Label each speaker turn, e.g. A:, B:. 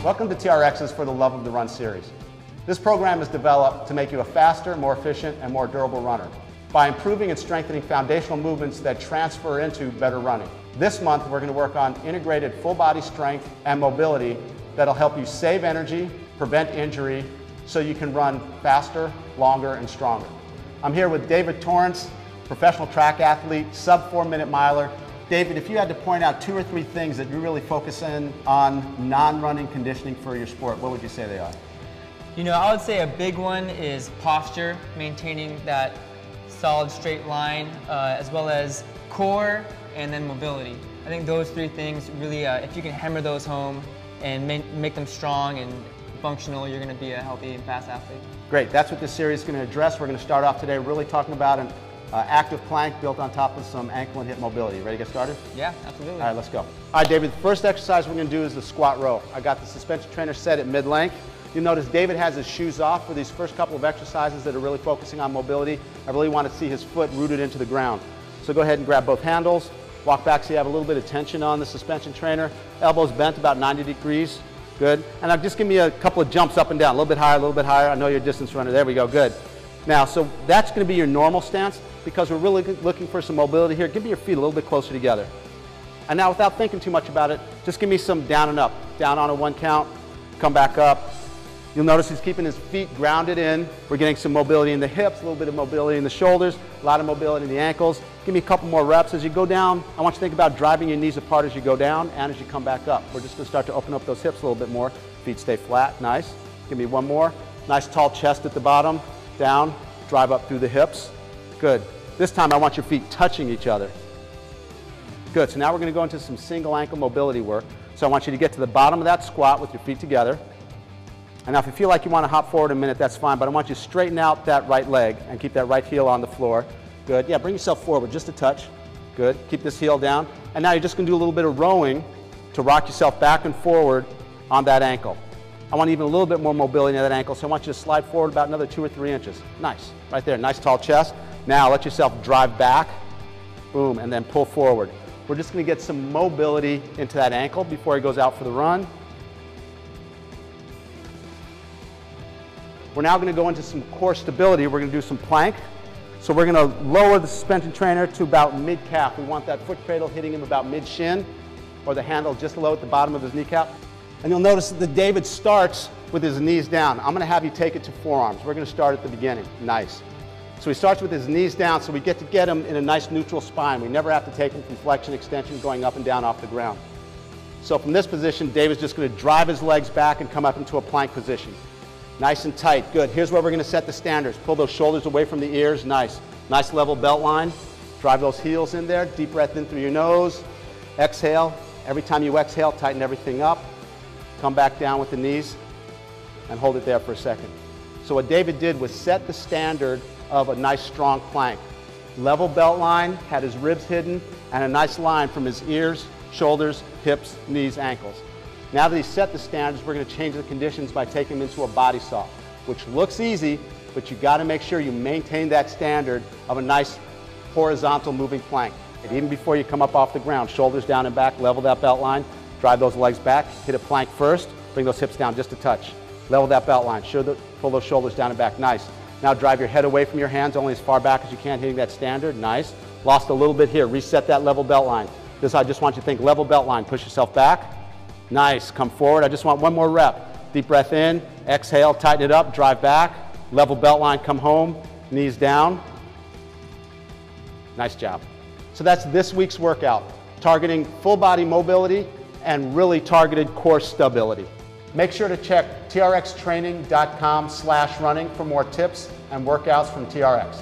A: Welcome to TRX's For the Love of the Run series. This program is developed to make you a faster, more efficient, and more durable runner by improving and strengthening foundational movements that transfer into better running. This month, we're going to work on integrated full body strength and mobility that'll help you save energy, prevent injury, so you can run faster, longer, and stronger. I'm here with David Torrance, professional track athlete, sub 4-minute miler. David, if you had to point out 2 or 3 things that you really focus in on non-running conditioning for your sport, what would you say they are?
B: You know, I would say a big one is posture, maintaining that solid straight line, as well as core and then mobility. I think those 3 things really, if you can hammer those home and make them strong and functional, you're going to be a healthy and fast athlete.
A: Great, that's what this series is going to address. We're going to start off today really talking about an active plank built on top of some ankle and hip mobility. Ready to get started?
B: Yeah, absolutely.
A: All right, let's go. All right, David, the first exercise we're going to do is the squat row. I got the suspension trainer set at mid-length. You'll notice David has his shoes off for these first couple of exercises that are really focusing on mobility. I really want to see his foot rooted into the ground. So go ahead and grab both handles. Walk back so you have a little bit of tension on the suspension trainer. Elbows bent about 90 degrees. Good. And now just give me a couple of jumps up and down. A little bit higher, a little bit higher. I know you're a distance runner. There we go. Good. Now, so that's going to be your normal stance because we're really looking for some mobility here. Give me your feet a little bit closer together. And now without thinking too much about it, just give me some down and up. Down on a 1 count, come back up. You'll notice he's keeping his feet grounded in. We're getting some mobility in the hips, a little bit of mobility in the shoulders, a lot of mobility in the ankles. Give me a couple more reps. As you go down, I want you to think about driving your knees apart as you go down and as you come back up. We're just going to start to open up those hips a little bit more. Feet stay flat. Nice. Give me one more. Nice tall chest at the bottom. Down. Drive up through the hips. Good. This time I want your feet touching each other. Good. So now we're going to go into some single ankle mobility work. So I want you to get to the bottom of that squat with your feet together. And now if you feel like you want to hop forward a minute, that's fine, but I want you to straighten out that right leg and keep that right heel on the floor. Good. Yeah, bring yourself forward just a touch. Good. Keep this heel down. And now you're just going to do a little bit of rowing to rock yourself back and forward on that ankle. I want even a little bit more mobility in that ankle, so I want you to slide forward about another 2 or 3 inches. Nice. Right there. Nice tall chest. Now let yourself drive back. Boom. And then pull forward. We're just going to get some mobility into that ankle before he goes out for the run. We're now going to go into some core stability. We're going to do some plank. So we're going to lower the suspension trainer to about mid-calf. We want that foot cradle hitting him about mid-shin, or the handle just low at the bottom of his kneecap. And you'll notice that David starts with his knees down. I'm going to have you take it to forearms. We're going to start at the beginning. Nice. So he starts with his knees down, so we get to get him in a nice neutral spine. We never have to take him from flexion, extension, going up and down off the ground. So from this position, David's just going to drive his legs back and come up into a plank position. Nice and tight. Good. Here's where we're going to set the standards. Pull those shoulders away from the ears. Nice. Nice level belt line. Drive those heels in there. Deep breath in through your nose. Exhale. Every time you exhale, tighten everything up. Come back down with the knees and hold it there for a second. So what David did was set the standard of a nice strong plank. Level belt line, had his ribs hidden, and a nice line from his ears, shoulders, hips, knees, ankles. Now that he's set the standards, we're going to change the conditions by taking him into a body saw, which looks easy, but you got to make sure you maintain that standard of a nice horizontal moving plank. And even before you come up off the ground, shoulders down and back, level that belt line, drive those legs back, hit a plank first, bring those hips down just a touch. Level that belt line, pull those shoulders down and back, nice. Now drive your head away from your hands, only as far back as you can, hitting that standard, nice. Lost a little bit here, reset that level belt line. This, I just want you to think level belt line, push yourself back. Nice, come forward. I just want one more rep. Deep breath in, exhale, tighten it up, drive back. Level belt line, come home, knees down. Nice job. So that's this week's workout, targeting full body mobility and really targeted core stability. Make sure to check trxtraining.com/running for more tips and workouts from TRX.